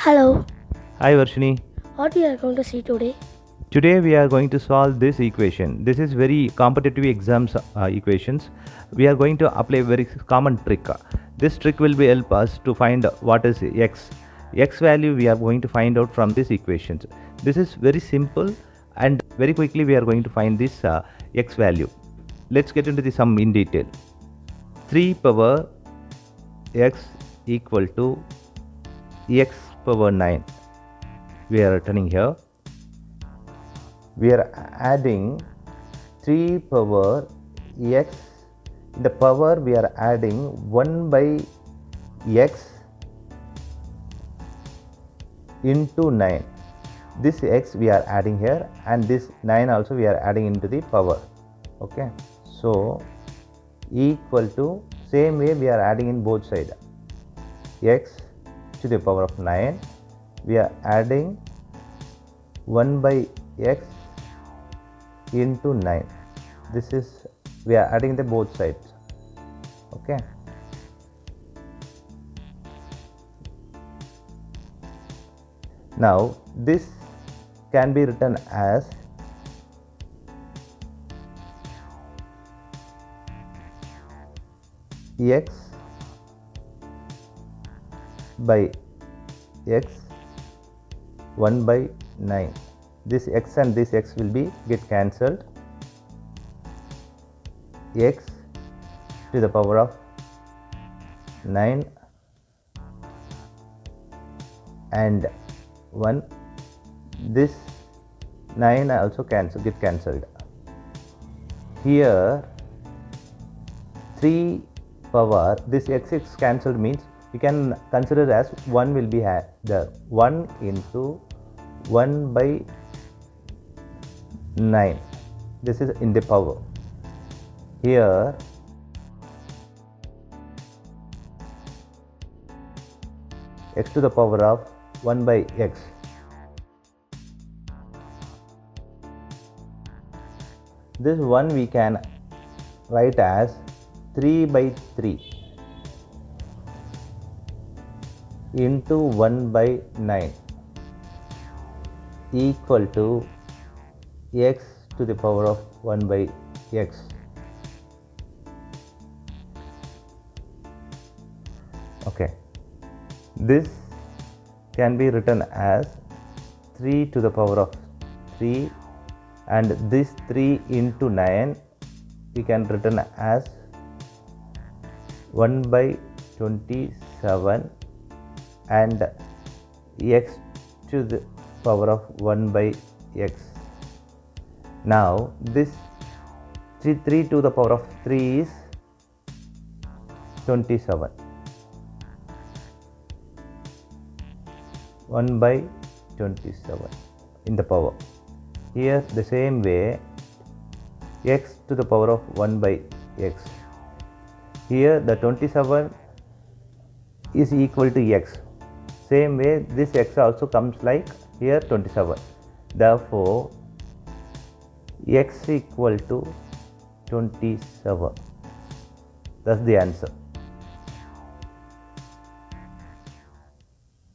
Hello, Hi Varshini. what we are going to see today? Today we are going to solve this equation. This is very competitive exams equations. We are going to apply a very common trick. This trick will be help us to find what is x. X value we are going to find out from these equations. This is very simple and very quickly we are going to find this x value. Let's get into the sum in detail. 3 power x equal to x power 9. We are returning here. We are adding 3 power x. In the power we are adding 1 by x into 9. This x we are adding here and this 9 also we are adding into the power. Okay. So equal to, same way we are adding in both sides. X to the power of 9. We are adding 1 by x into 9. This is, we are adding the both sides. Okay. Now this can be written as x by x 1 by 9. This x and this x will be get cancelled. X to the power of 9 and 1. This 9 also get cancelled. Here 3 power, this x is cancelled means we can consider as 1 will be there. 1 into 1 by 9. This is in the power. Here x to the power of 1 by x. This 1 we can write as 3 by 3 into 1 by 9 equal to x to the power of 1 by x. Okay. This can be written as 3 to the power of 3 and this 3 into 9 we can written as 1 by 27 and x to the power of 1 by x. Now this 3 to the power of 3 is 27. 1 by 27 in the power. Here the same way x to the power of 1 by x. Here the 27 is equal to x. Same way this x also comes like here 27. Therefore x equal to 27. That's the answer.